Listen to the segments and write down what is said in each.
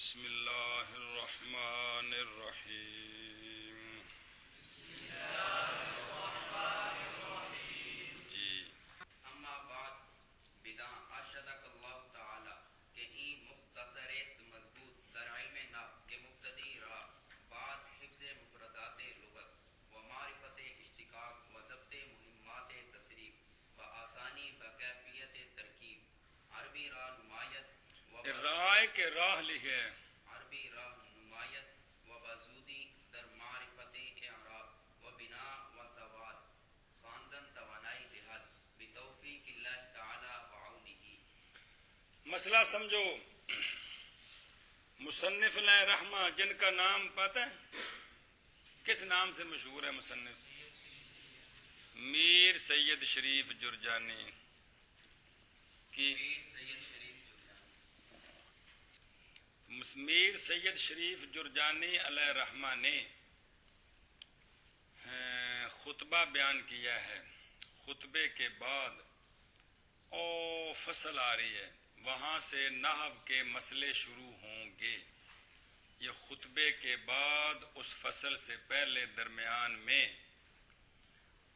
بسم اللہ الرحمن الرحیم. جی اما بعد بداں ارشدک اللہ تعالی کہ این مختصر است مضبوط در علم نحو کے مبتدی را بعد حفظ مفردات لغت و معرفت اشتقاق و ضبط مہمات تصریف و آسانی بکیفیت ترکیب عربی را نمایت رائے کے راہ لکھے عربی راہ نمایت و بزودی در معرفت اعراب و بنا و سواد خواندن توانائی دہد بتوفیق اللہ تعالی و عونہ. مسئلہ سمجھو. مصنف علیہ رحمہ جن کا نام پتہ ہے کس نام سے مشہور ہے مصنف؟ میر سید شریف جرجانی کی. میر سید شریف میر سید شریف جرجانی علیہ رحمہ نے خطبہ بیان کیا ہے. خطبے کے بعد فصل آ رہی ہے، وہاں سے نحو کے مسئلے شروع ہوں گے. یہ خطبے کے بعد اس فصل سے پہلے درمیان میں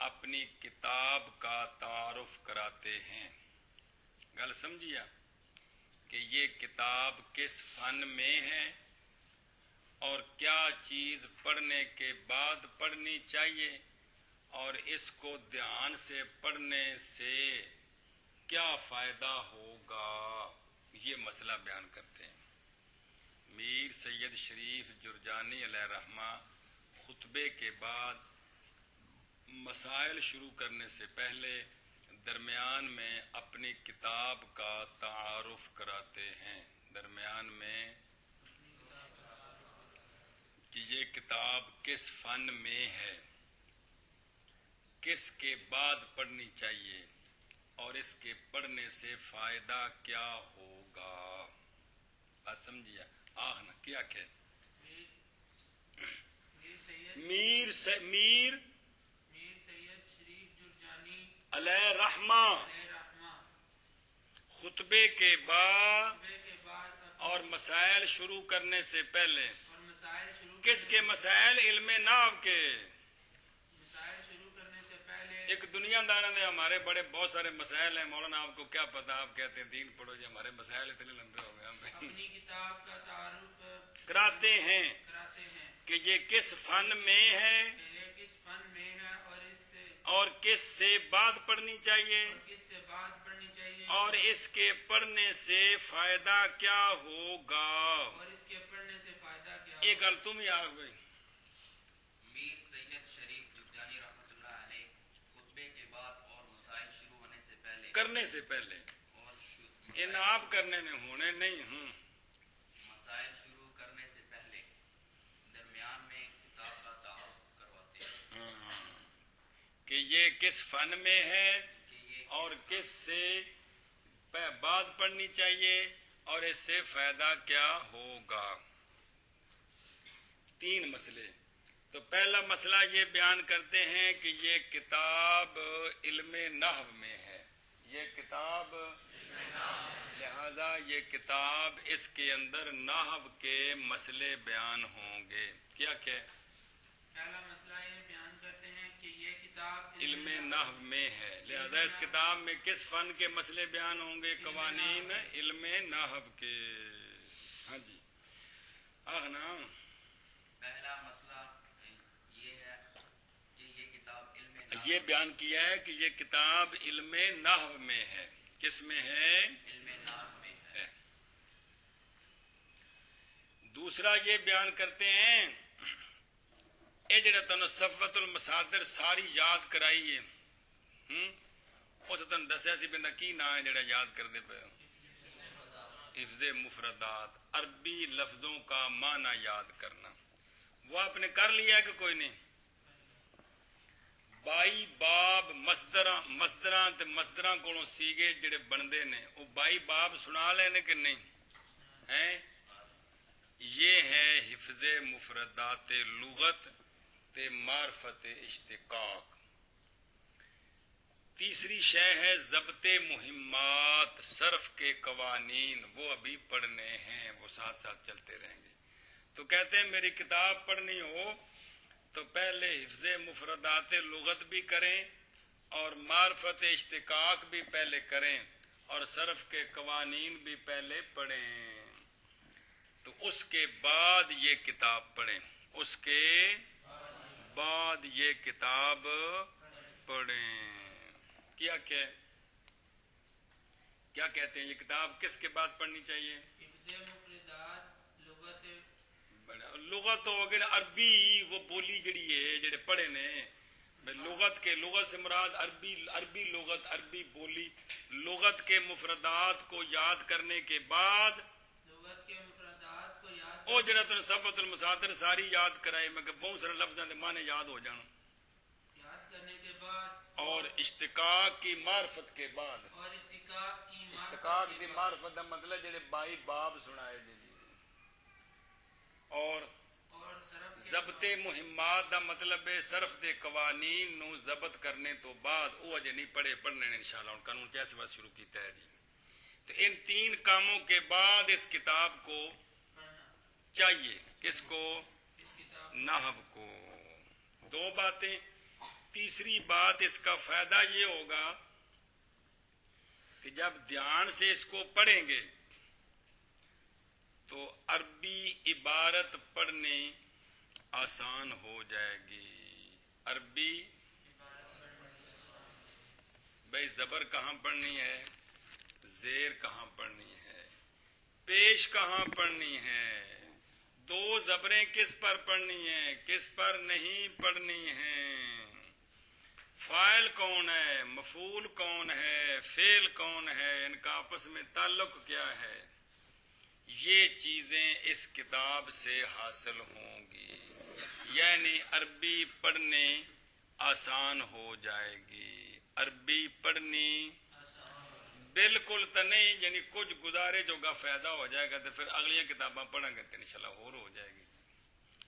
اپنی کتاب کا تعارف کراتے ہیں. گل سمجھیا کہ یہ کتاب کس فن میں ہے اور کیا چیز پڑھنے کے بعد پڑھنی چاہیے اور اس کو دھیان سے پڑھنے سے کیا فائدہ ہوگا، یہ مسئلہ بیان کرتے ہیں. میر سید شریف جرجانی علیہ رحمہ خطبے کے بعد مسائل شروع کرنے سے پہلے درمیان میں اپنی کتاب کا تعارف کراتے ہیں. درمیان میں کہ یہ کتاب کس فن میں ہے، کس کے بعد پڑھنی چاہیے اور اس کے پڑھنے سے فائدہ کیا ہوگا. بات سمجھیا؟ آخنا کیا کہ میر سید شریف جرجانی علیہ رحمہ خطبے کے بعد اور مسائل شروع کرنے سے پہلے کس کے مسائل؟ علم نحو کے. ایک دنیا دانا دے ہمارے بڑے بہت سارے مسائل ہیں. مولانا آپ کو کیا پتا، آپ کہتے ہیں دین پڑھو جی، ہمارے مسائل اتنے لمبے ہو گئے. ہم اپنی کتاب کا تعارف کراتے ہیں کہ یہ کس فن میں ہے اور کس سے بعد پڑھنی چاہیے اور اس کے پڑھنے سے فائدہ کیا ہوگا. ایک گل تم ہی آخ بھائی. میر سید شریف جرجانی رحمۃ اللہ علیہ خطبے کے بعد اور مسائل شروع ہونے سے پہلے کرنے سے پہلے ان آپ کرنے نے ہونے نہیں ہوں. مسائل شروع کرنے سے پہلے درمیان میں کتاب کا تعارف کرواتے ہیں کہ یہ کس فن میں ہے اور کس سے بعد پڑھنی چاہیے اور اس سے فائدہ کیا ہوگا. 3 مسئلے. تو پہلا مسئلہ یہ بیان کرتے ہیں کہ یہ کتاب علم نحو میں ہے. یہ کتاب لہذا یہ کتاب اس کے اندر نحو کے مسئلے بیان ہوں گے. کیا کہ پہلا مسئلہ یہ بیان کرتے ہیں کہ یہ کتاب علم نحو میں ہے، لہذا اس کتاب میں کس فن کے مسئلے بیان ہوں گے؟ قوانین علم نحو کے. ہاں جی آخنا. پہلا مسئلہ یہ ہے کہ یہ کتاب علم نحو یہ بیان کیا ہے کہ یہ کتاب علم نحو میں ہے. کس میں ہے؟ علم نحو میں ہے. دوسرا یہ بیان کرتے ہیں یہ جڑا تنوں صفوت المصادر ساری یاد کرائی ہے، وہ تو تنوں دسیا سی بندہ کی نام ہے جڑا یاد کرتے پے؟ حفظ مفردات، عربی لفظوں کا معنی یاد کرنا. وہ آپ نے کر لیا ہے کہ کوئی نہیں؟ 22 باب مصدراں تے مصدراں کولوں سیگے جڑے بندے نے وہ 22 باب سنا لینے کہ نہیں ہیں؟ یہ ہے حفظ مفردات لغت تے معرفت اشتقاق. تیسری شے ہے ضبط مہمات، صرف کے قوانین، وہ ابھی پڑھنے ہیں، وہ ساتھ ساتھ چلتے رہیں گے۔ تو کہتے ہیں میری کتاب پڑھنی ہو تو پہلے حفظ مفردات لغت بھی کریں اور معرفت اشتقاق بھی پہلے کریں اور صرف کے قوانین بھی پہلے پڑھیں، تو اس کے بعد یہ کتاب پڑھیں، اس کے بعد یہ کتاب پڑھیں۔ کیا کہتے ہیں یہ کتاب کس کے بعد پڑھنی چاہیے؟ لغت ہو گئی نا، عربی وہ بولی جڑی ہے جڑے پڑھے نے، لغت سے مراد عربی لغت، عربی بولی، لغت کے مفردات کو یاد کرنے کے بعد او جڑا تو صفت المساطر ساری یاد کرائے، میں کہ بہت سارے لفظاں دے معنی یاد ہو جان، اور اشتقاق کی معرفت کے بعد، اشتقاق کی معرفت دا مطلب جڑے بائی باب سنائے جی، اور ضبط مہمات دا مطلب ہے صرف دے قوانین نو ضبط کرنے تو بعد، وہ اجے نہیں پڑھنے نے انشاءاللہ، ان قانون کیسے بات شروع کیتا ہے جی۔ تو ان تین کاموں کے بعد اس کتاب کو چاہیے، کس کو؟ نحو کو۔ دو باتیں۔ تیسری بات، اس کا فائدہ یہ ہوگا کہ جب دھیان سے اس کو پڑھیں گے تو عربی عبارت پڑھنے آسان ہو جائے گی۔ عربی بھائی زبر کہاں پڑھنی ہے، زیر کہاں پڑھنی ہے، پیش کہاں پڑھنی ہے، دو زبریں کس پر پڑھنی ہیں، کس پر نہیں پڑھنی ہیں، فاعل کون ہے، مفعول کون ہے، فعل کون ہے، ان کا آپس میں تعلق کیا ہے، یہ چیزیں اس کتاب سے حاصل ہوں گی، یعنی عربی پڑھنے آسان ہو جائے گی۔ عربی پڑھنی بالکل تو نہیں، یعنی کچھ گزارے جو گا فائدہ ہو جائے گا تو پھر اگلیاں کتاباں پڑھیں گے تو انشاءاللہ اور ہو جائے گی۔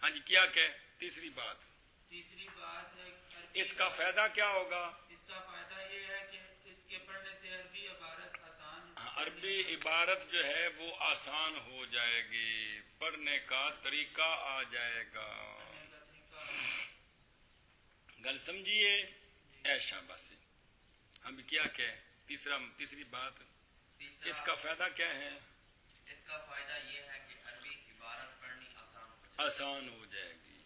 ہاں جی، کیا کہ تیسری بات ہے اس کا فائدہ کیا ہوگا؟ اس کا فائدہ یہ ہے کہ اس کے پڑھنے سے عربی عبارت آسان، عربی عبارت جو ہے وہ آسان ہو جائے گی، پڑھنے کا طریقہ آ جائے گا۔ گل سمجھیے؟ ایشا بس ہم کیا کہ تیسری بات، اس کا فائدہ کیا ہے؟ اس کا فائدہ یہ ہے کہ عربی عبارت پڑھنی آسان ہو جائے گی۔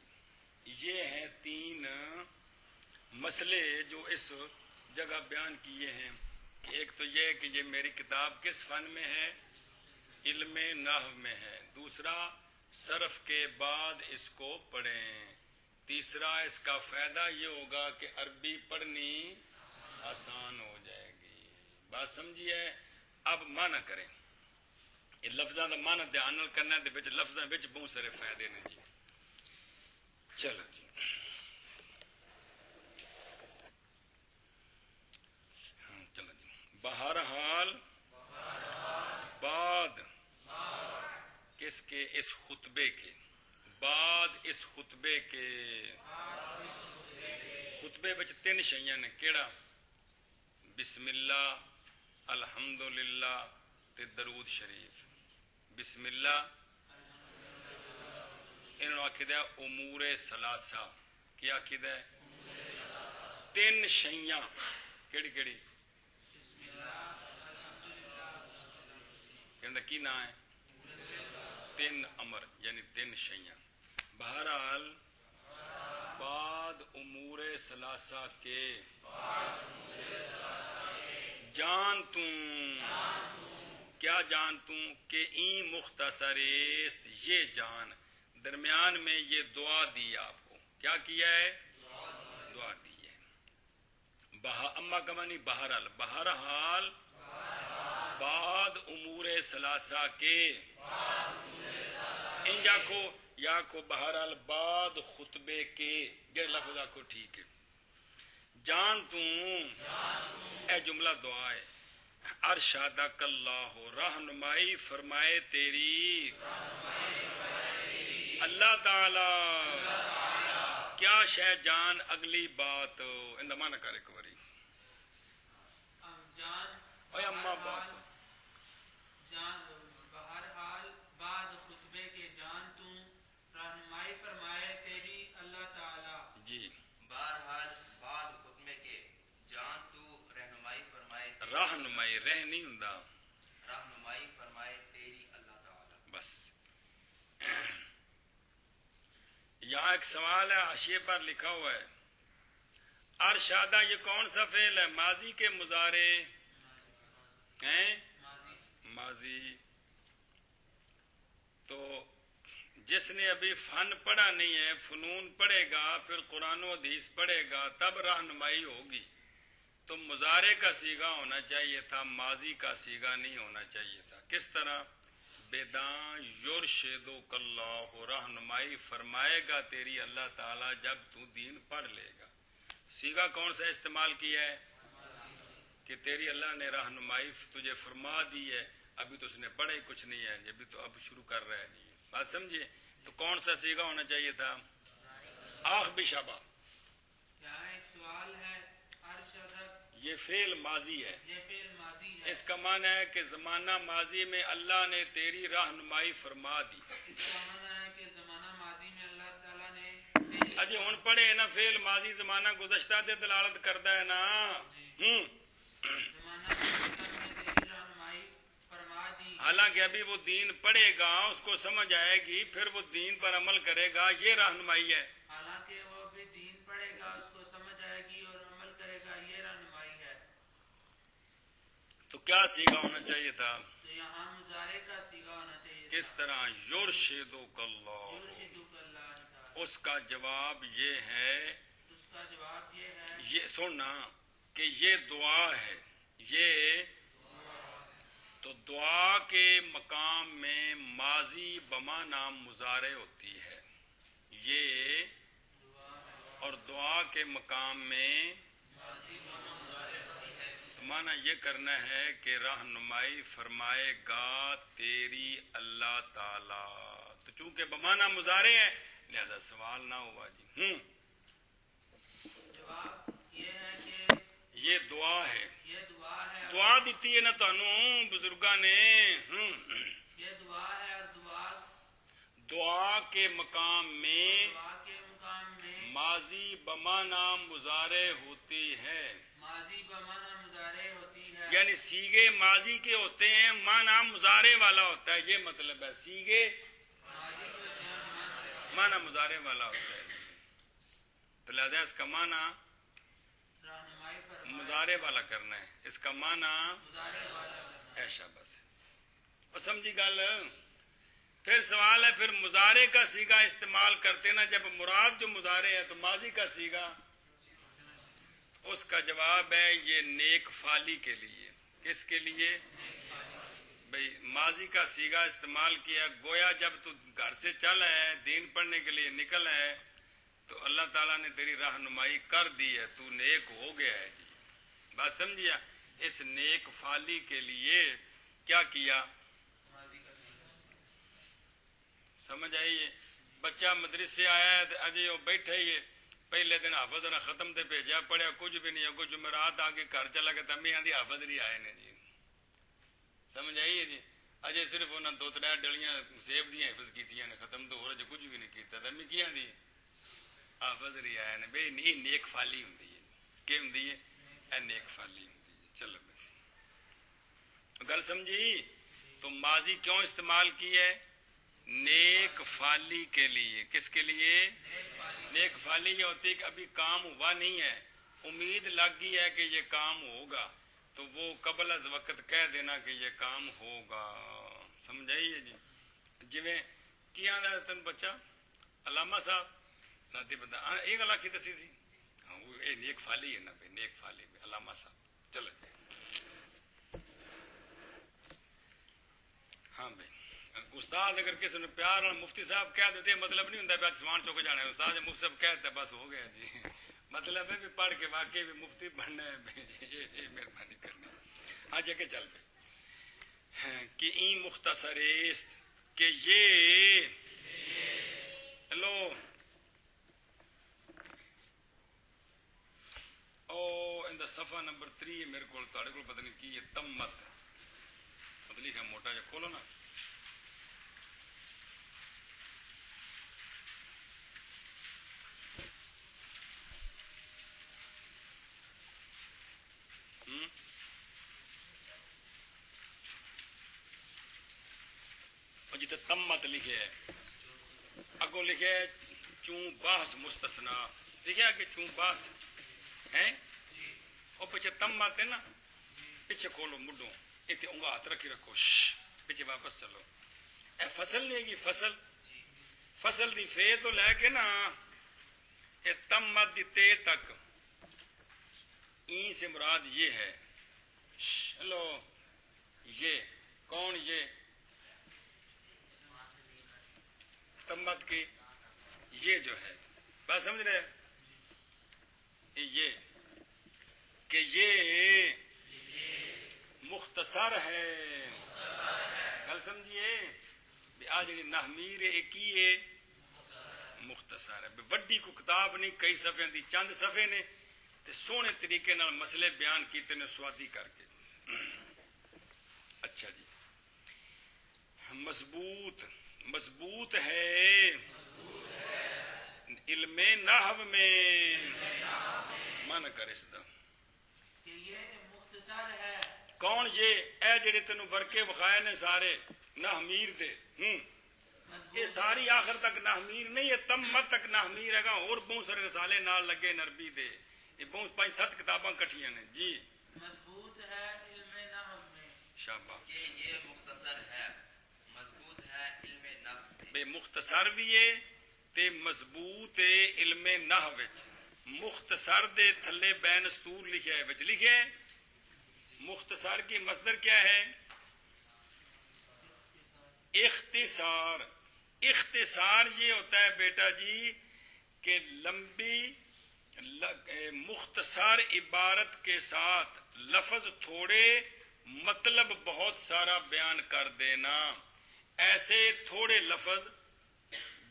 یہ ہیں تین مسئلے جو اس جگہ بیان کیے ہیں، کہ ایک تو یہ کہ یہ میری کتاب کس فن میں ہے، علم نحو میں ہے، دوسرا صرف کے بعد اس کو پڑھیں، تیسرا اس کا فائدہ یہ ہوگا کہ عربی پڑھنی آسان ہو جائے گی۔ بات سمجھیے؟ اب معنی کریں، یہ لفظاں دا معنی دھیان نال کرنا ہے، وچ لفظاں وچ بہت سارے فائدے نے جی۔ چلو جی، چلو جی، بہرحال بعد کس کے؟ اس خطبے کے بعد، اس خطبے کے خطبے وچ تین شیاں نے، کیڑا؟ بسم اللہ، الحمدللہ تے درود شریف۔ بسم اللہ انہوں آکھدہ امور ثلاثہ، کیا آکھدہ ہے؟ تین شیاں، کیڑی کیڑی؟ کہندہ کی نا ہے؟ تین امر، یعنی تین شیاں۔ بہرحال بعد امور ثلاثہ کے جان کیا جان کہ این مختصریست، یہ جان درمیان میں یہ دعا دی آپ کو، کیا کیا ہے؟ دعا دی ہے۔ اما کمانی بہرحال بعد امور ثلاثہ کے، ان یا کو بہرحال بعد خطبے کے، یہ لفظ کو ٹھیک ہے۔ جان اے جملہ دعا ہے، ارشادک اللہ، رہنمائی فرمائے تیری اللہ تعالی، کیا شے جان؟ اگلی بات، اندہ معنی کر ایک باری، اوے اما بات بہرحال بعد خطبے کے جان تو رہنمائی فرمائے تیری اللہ تعالی. جی بہرحال بعد خطبے کے جان تو رہنمائی فرمائے رہنمائی رہ نہیں ہوندا رہنمائی فرمائے تیری اللہ تعالی. بس. یہاں ایک سوال ہے حاشیے پر لکھا ہوا ہے ارشادہ یہ کون سا فعل ہے ماضی کے مضارع ہیں ماضی. تو جس نے ابھی فن پڑھا نہیں ہے فنون پڑھے گا پھر قرآن و حدیث پڑھے گا تب رہنمائی ہوگی. تو مضارع کا صیغہ ہونا چاہیے تھا ماضی کا صیغہ نہیں ہونا چاہیے تھا. کس طرح بیداں یرشدک اللہ رہنمائی فرمائے گا تیری اللہ تعالیٰ جب تو دین پڑھ لے گا. صیغہ کون سا استعمال کیا ہے کہ تیری اللہ نے رہنمائی تجھے فرما دی ہے ابھی تو اس نے پڑھا ہی کچھ نہیں ہے ابھی تو اب شروع کر رہا ہے. نہیں بات سمجھے. تو کون سا صیغہ ہونا چاہیے تھا آخ بشبہ. یہاں ایک سوال ہے ارشدک یہ فعل ماضی ہے یہ فعل ماضی ہے. اس کا معنی ہے کہ زمانہ ماضی میں اللہ نے تیری رہنمائی فرما دی. اس کا معنی ہے کہ زمانہ ماضی میں اللہ تعالیٰ نے تیری اجے ہن پڑھے نا فعل ماضی زمانہ گزشتہ تے دلالت کرتا ہے نا. زمانہ ماضی میں تیری رہنمائی فرما دی. حالانکہ ابھی وہ دین پڑھے گا اس کو سمجھ آئے گی پھر وہ دین پر عمل کرے گا یہ رہنمائی ہے. حالانکہ وہ بھی دین پڑھے گا اس کو سمجھ آئے گی اور عمل کرے گا یہ رہنمائی ہے. تو کیا صیغہ ہونا چاہیے تھا تو یہاں مضارع کا صیغہ ہونا چاہیے تھا. کس طرح یرشدک اللہ. یرشدک اللہ تعالی. اس کا جواب یہ ہے اس کا جواب یہ ہے یہ سننا کہ یہ دعا ہے. یہ تو دعا کے مقام میں ماضی بمعنی مضارع ہوتی ہے یہ اور دعا کے مقام میں تو معنی یہ کرنا ہے کہ رہنمائی فرمائے گا تیری اللہ تعالی. تو چونکہ بمعنی مضارع ہے لہذا سوال نہ ہوا جی. جواب یہ ہے کہ یہ دعا ہے یہ دعا ہے دعا دیتی ہے نا تانوں بزرگاں نے. یہ دعا ہے اور دعا کے مقام میں دعا کے مقام میں ماضی بمعنی مضارع ہوتی ہے. ماضی بمعنی مضارع ہوتی ہے. یعنی سیغے ماضی کے ہوتے ہیں معنی مضارع والا ہوتا ہے یہ مطلب ہے. سیغے ماضی کے ہوتے ہیں معنی مضارع والا ہوتا ہے. تو لہذا اس کا معنی رہنمائی فرمائے مضارع والا کرنا ہے. اس کا معنی مضارع والا کرنا. ایسا بس ہے. اور سمجھی گل. پھر سوال ہے پھر مضارع کا صیغہ استعمال کرتے نا جب مراد جو مضارع ہے تو ماضی کا صیغہ اس کا جواب ہے یہ نیک فعلی کے لیے. کس کے لیے بھئی ماضی کا صیغہ استعمال کیا گویا جب تو گھر سے چل ہے دین پڑھنے کے لیے نکل ہے تو اللہ تعالیٰ نے تیری رہنمائی کر دی ہے تو نیک ہو گیا ہے جی. بات سمجھیا. اس نیک فعلی کے لیے کیا کیا ماضی کا صیغہ. سمجھ آئیے. بچہ مدرسے آیا ہے اجے وہ بیٹھے ہی ہے پہلے دن حافظ نے ختم تے بھیجا پڑھیا کچھ بھی نہیں ہے کچھ جمعرات آگے گھر چلا گیا تمی آدھی حافظ ہی آئے نے جی. سمجھ آئیے جی. اجے صرف انہوں نے 2-3 ڈلیاں سیب دیا حفظ کیتیاں نے ختم تو ہو رہا کچھ بھی نہیں کیتا تمی کی آدھی حافظ ہی آئے نے. بھئی نہیں نیک فالی ہوں ہے کہ ہوں ہے اے نیک فالی ہوں. چلو بھائی گل سمجھی. تو ماضی کیوں استعمال کی ہے نیک فالی کے لیے. کس کے لیے نیک فالی یہ ہوتی ہے کہ ابھی کام ہوا نہیں ہے امید لگ گئی ہے کہ یہ کام ہوگا تو وہ قبل از وقت کہہ دینا کہ یہ کام ہوگا. سمجھائیے جی. جویں کیا آندا تن بچہ علامہ صاحب راتی بندہ یہ گل آخی دسی سی ہاں وہ یہ نیک فالی ہے نا بھائی نیک فالی علامہ صاحب. چلو ہاں بھائی استاد اگر کسی نے پیار اور مفتی صاحب کہہ دیتے مطلب نہیں ہوتا بھی سمان چک جانا ہے. استاد مفتی صاحب کہہ دیتا بس ہو گیا جی. مطلب ہے بھی پڑھ کے واقعی بھی مفتی بننا ہے یہ مہربانی کرنی. ہاں جگہ چل پہ کہ این مختصریست کہ یہ لو او ان دا صفحہ نمبر 3 ہے میرے کو تاڑے کو پتہ نہیں کی ہے تمت پتہ لکھا موٹا جا کھولو نا اور جیتے تمت لکھے ہے اگوں لکھے ہے چون باس مستثنا لکھے ہے کہ چون باس ہیں اور پیچھے تمت ہے نا پیچھے کھولو مڈوں اتنے انگا ہاتھ رکھی رکھو پیچھے واپس چلو اے فصل لے گی فصل دی فے تو لے کے نا اے تمت دی تے تک این سے مراد یہ ہے چلو یہ کون یہ تمت کی یہ جو ہے بات سمجھ رہے یہ کہ یہ مختصر ہے گل سمجھیے آ جی نحمیر ایک ہی ہے مختصر ہے وڈی کو کتاب نہیں کئی صفحے دی چند صفحے نے تے سونے طریقے نال مسئلے بیان کیتے نے سوادی کر کے اچھا جی مضبوط ہے علم نحو میں من کر اس دا کہ یہ مختصر ہے کون یہ اے جڑے تینوں ورکے وکھائے نے سارے نحمیر دے یہ ساری آخر تک نحمیر نہیں ہے تمت تک نحمیر ہے گا اور بہت سارے رسالے نال لگے نربی دے یہ بہت 5-7 کتاباں کٹھیاں نے جی مضبوط ہے علم نحو میں شاباش کہ یہ مختصر ہے مضبوط ہے علم نحو میں بے مختصر بھی ہے تے مضبوط ہے علم نحو وچ مختصر دے تھلے بین سطور لکھا ہے وچ لکھے مختصر کی مصدر کیا ہے اختصار یہ ہوتا ہے بیٹا جی کہ لمبی مختصر عبارت کے ساتھ لفظ تھوڑے مطلب بہت سارا بیان کر دینا ایسے تھوڑے لفظ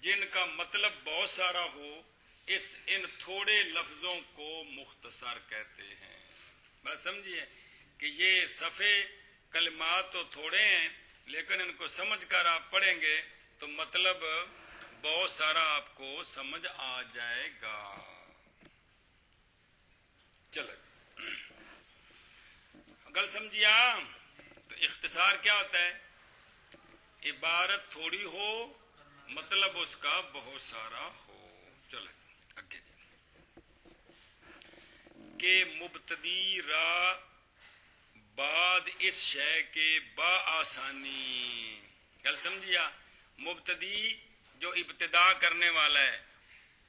جن کا مطلب بہت سارا ہو ان تھوڑے لفظوں کو مختصر کہتے ہیں بس سمجھیے کہ یہ صفحے کلمات تو تھوڑے ہیں لیکن ان کو سمجھ کر آپ پڑھیں گے تو مطلب بہت سارا آپ کو سمجھ آ جائے گا چلو گل سمجھیا تو اختصار کیا ہوتا ہے عبارت تھوڑی ہو مطلب اس کا بہت سارا ہو چلو اگے کہ مبتدی را بعد اس شے کے با آسانی گل سمجھیا مبتدی جو ابتدا کرنے والا ہے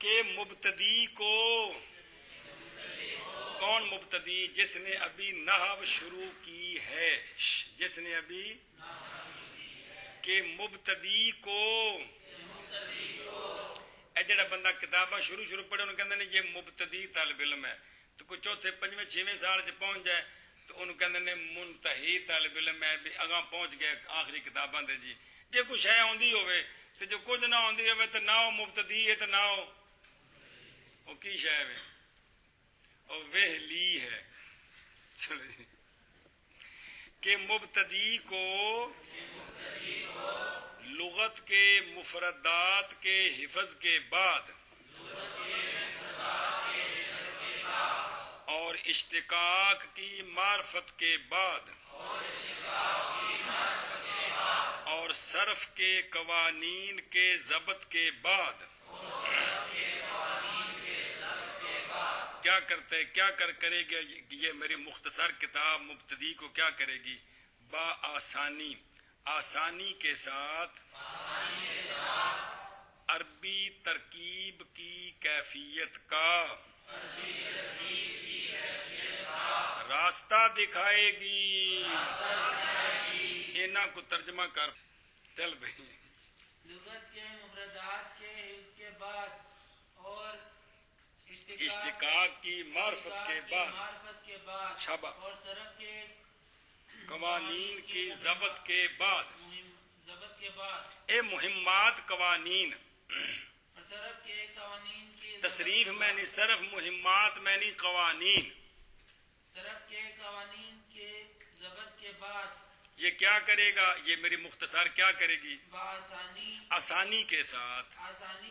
کہ مبتدی کو کون مبتدی جس نے ابھی نحو شروع کی ہے جس نے ابھی کہ مبتدی کو اے جڑا بندہ کتاباں شروع پڑھے انہوں کہندے نے یہ مبتدی طالب علم ہے تو کوئی چوتھے 5ویں 6ویں سال سے پہنچ جائے تو انہوں کہندے نے منتہی طالب علم ہے بھی اگاں پہنچ گئے آخری کتاباں دے جی جے کچھ ہے آندی ہوئے تو جو کچھ نہ آندی ہوئے تو نہ ہو مبتدی ہے تو نہ ہو وہ کی شے ہے وہ وہلی ہے چلو جی کہ مبتدی کو لغت کے مفردات کے حفظ کے بعد اور اشتقاق کی معرفت کے بعد اور صرف کے قوانین کے ضبط کے بعد کیا کرتے کیا کرے گا یہ میری مختصر کتاب مبتدی کو کیا کرے گی با آسانی کے ساتھ عربی ترکیب کی کیفیت کا راستہ دکھائے گی اینا کو ترجمہ کر چل بھئی لغت کے مفردات کے حفظ کے بعد اور اشتقاق کی معرفت کے بعد شاباش اور صرف کے قوانین کی ضبط کے بعد ضبط کے بعد اے مہمات قوانین اور صرف کے قوانین کی تصریف میں نہیں صرف مہمات میں نہیں قوانین بعد یہ کیا کرے گا؟ یہ میری مختصر کیا کرے گی؟ بآسانی آسانی کے ساتھ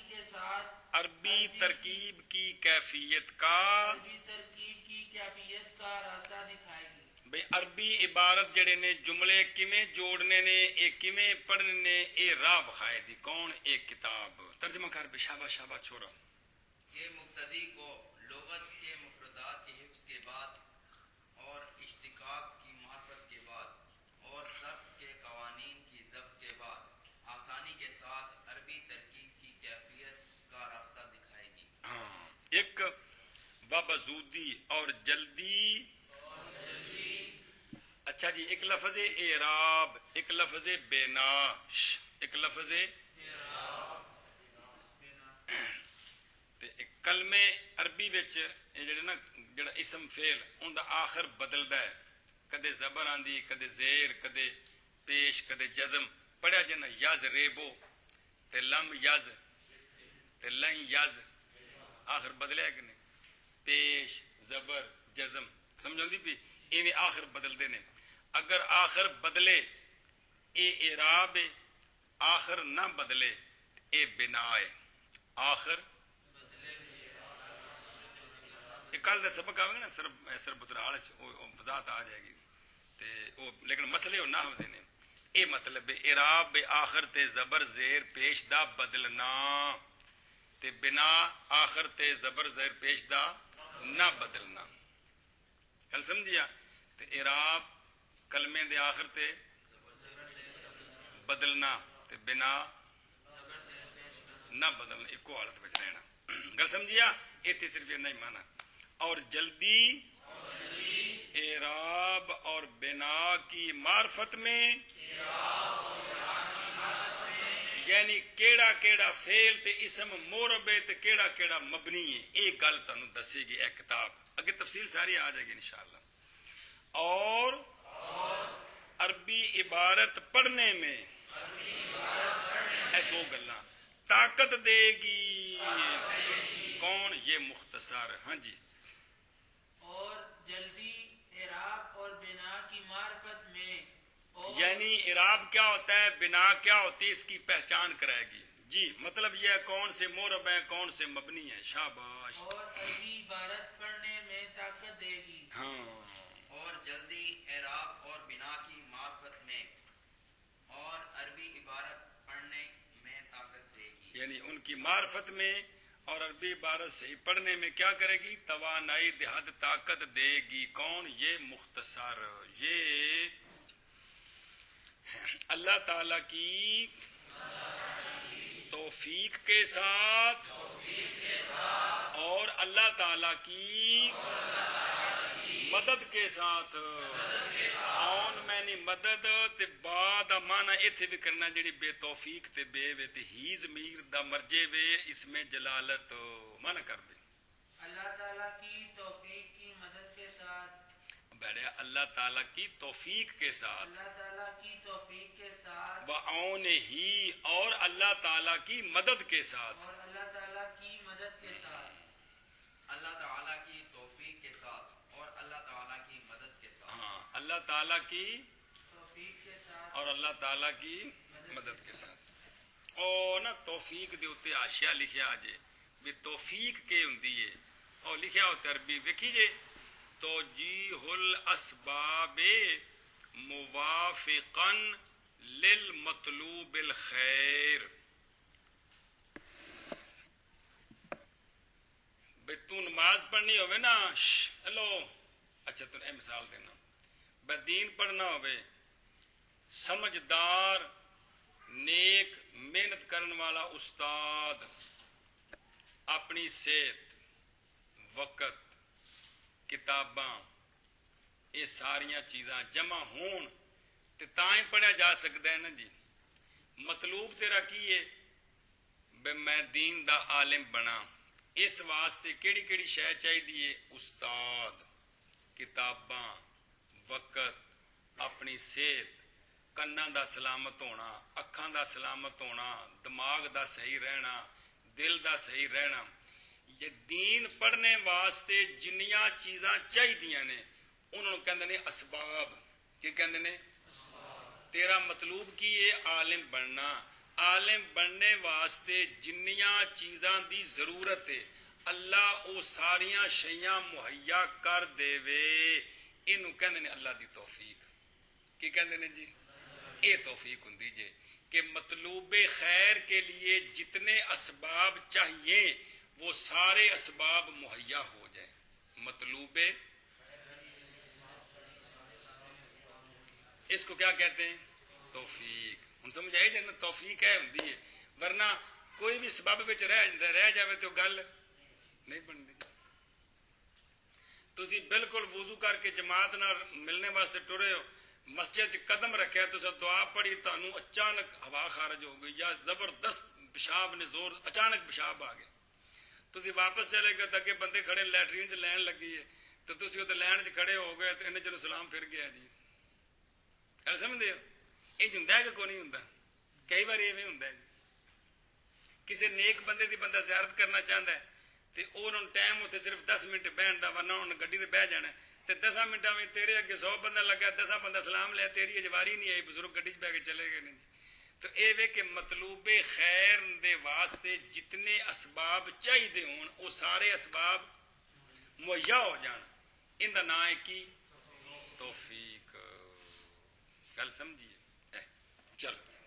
کے ساتھ عربی ترکیب کی کیفیت کا عربی ترکیب کی کیفیت کا راستہ دکھائے گی۔ بھئی عربی عبارت جڑے نے جملے کیویں جوڑنے نے، اے کیویں پڑھنے نے، اے راہ بخائے دی کون؟ ایک کتاب۔ ترجمہ کر بے شاباش شاباش چھوڑا۔ کہ مبتدی کو لغت کے مفردات کے حفظ کے بعد اور اشتقاق کی معرفت کے بعد اور ضبط کے قوانین کی ضبط کے بعد آسانی کے ساتھ عربی ترکیب کی کیفیت کا راستہ دکھائے گی۔ ہاں، ایک وبزودی اور جلدی۔ اچھا جی، ایک لفظ اعراب، ایک لفظ بناش، ایک لفظ تے ایک کلمے عربی وچ جڑے نا جڑا اسم فعل اون دا آخر بدلدا ہے، کدے زبر آندی، کدے زیر، کدے پیش، کدے جزم۔ پڑھیا جنا یز ریبو تے لم یز تے لن یز، آخر بدلیا کہ نہیں؟ پیش، زبر، جزم، سمجھاندی بھی ایویں آخر بدلدے نے۔ اگر آخر بدلے اے اعراب ہے، آخر نہ بدلے اے بنا ہے۔ آخر کل دا سبق آوے گا نا سر بترال وضاحت آ جائے گی تے او، لیکن مسئلے نہ ہوندے نے۔ اے مطلب اعراب آخر تے زبر زیر پیش دا بدلنا تے بنا آخر تے زبر زیر پیش دا نہ بدلنا۔ گل سمجھیا؟ تے اعراب کلمے دے آخر تے بدلنا تے بنا نہ بدلنا، ایکو حالت وچ رہنا۔ گل سمجھیا؟ ایتھے صرف اتنا ہی مانا۔ اور جلدی اعراب اور بنا کی معرفت میں، یعنی کیڑا کیڑا فعل تے اسم مورب ہے تے کیڑا کیڑا مبنی ہے، ایک گل تانوں دسے گی اے کتاب، اگے تفصیل ساری آ جائے گی انشاءاللہ۔ اور عربی عبارت پڑھنے میں اے دو گلاں طاقت دے گی کون؟ یہ مختصر۔ ہاں جی، اور جلدی اعراب اور بنا کی معرفت میں، یعنی اعراب کیا ہوتا ہے، بنا کیا ہوتی ہے، اس کی پہچان کرائے گی۔ جی، مطلب یہ ہے کون سے مورب ہیں، کون سے مبنی ہیں۔ شاباش۔ اور عربی عبارت پڑھنے میں طاقت دے گی۔ ہاں، اور جلدی اعراب اور بنا کی معرفت میں اور عربی عبارت پڑھنے میں طاقت دے گی۔ یعنی ان کی معرفت میں اور عربی عبارت صحیح پڑھنے میں کیا کرے گی؟ توانائی دہد طاقت دے گی کون؟ یہ مختصر۔ یہ اللہ تعالی کی توفیق کے ساتھ اور اللہ تعالی کی مدد کے ساتھ، آن میں نے مدد تے بعد مانا ایتھے بھی کرنا جڑی بے توفیق تے بے وے تے ہی ضمیر دا مرجے وے اس میں جلالت مانا کر بے اللہ تعالیٰ کی توفیق کی مدد کے ساتھ، بیٹھے اللہ تعالیٰ کی توفیق کے ساتھ، اللہ تعالیٰ کی توفیق کے ساتھ، وعون ہی اور اللہ تعالیٰ کی مدد کے ساتھ، اور اللہ تعالیٰ کی مدد کے ساتھ، اللہ تعالیٰ کی توفیق کے ساتھ اور اللہ تعالیٰ کی مدد کے ساتھ۔ ہاں، اللہ تعالیٰ کی توفیق کے ساتھ اور اللہ تعالیٰ کی مدد کے ساتھ۔ اور نا توفیق دے اوتے حاشیہ لکھیا جے بھی توفیق کے ہوندی ہے، اور لکھیا ہوتا عربی ویکھی جے، توجیہ الاسباب موافقا للمطلوب الخیر۔ بھئی تو نماز پڑھنی ہوئے نا، ہلو اچھا تو اے مثال دینا، بھئی دین پڑھنا ہوئے، سمجھدار نیک محنت کرن والا استاد اپنی صحت، وقت، کتاباں، یہ ساریاں چیزاں جمع ہون تے تاں ہی پڑھیا جا سکتا ہے نا جی۔ مطلوب تیرا کی ہے بے میں دین دا عالم بنا، اس واسطے کیڑی کیڑی شے چاہیے؟ استاد، کتاباں، وقت، اپنی صحت، کناں دا سلامت ہونا، اکھاں دا سلامت ہونا، دماغ دا صحیح رہنا، دل دا صحیح رہنا۔ یہ دین پڑھنے واسطے جنیاں چیزاں چاہیے نے انہوں کہندے نے اسباب۔ کہ کہندے نے تیرا مطلوب کی ہے عالم بننا. عالم بننے واسطے جنیاں چیزاں دی ضرورت ہے اللہ او ساریاں شیاں مہیا کر دے وے. اینو کہندے نے اللہ دی توفیق. کی کہندے نے جی؟ اے توفیق ہوندی جے کہ مطلوب خیر کے لیے جتنے اسباب چاہیے وہ سارے اسباب مہیا ہو جائیں. مطلوب اس کو کیا کہتے ہیں؟ توفیق. ہن سمجھ آئی جے توفیق ہے ہوندی ہے، ورنہ کوئی بھی سبب وچ رہ جاوے تو گل نہیں بنتی. تسی بالکل وضو کر کے جماعت نال ملنے واسطے ٹرے ہو، مسجد قدم رکھیا تو دعا پڑھی، تانوں اچانک ہوا خارج ہو گئی یا زبردست پیشاب نے زور، اچانک پیشاب آ گیا، تسی واپس چلے گئے، اگے بندے کھڑے لیٹرین چ لین لگی ہے تو تسی تے لین چ کھڑے ہو گئے تو انہیں چلو سلام پھر گیا جی. گل سمجھتے ہو؟ یہ ہوندا ہے کہ کوئی نہیں ہوندا؟ کئی بار ایویں ہوندا ہے. کسی نیک بندے دی بندہ زیارت کرنا چاہتا ہے تو انہوں ٹائم اتنے صرف 10 منٹ بہن دا، ورنہ انہوں گڈی تے بہ جانا ہے تے 10 منٹاں میں تیرے اگے 100 بندہ لگا، 10 بندہ سلام لیا، تیری اجواری نہیں آئی، بزرگ گڈی چ بہ کے چلے گئے. نہیں تو اے وے کہ مطلوب خیر دے واسطے جتنے اسباب چاہیے ہون وہ سارے اسباب مہیا ہو جان. ان دا نام ہے کی؟ توفیق. گل سمجھیے؟ چلو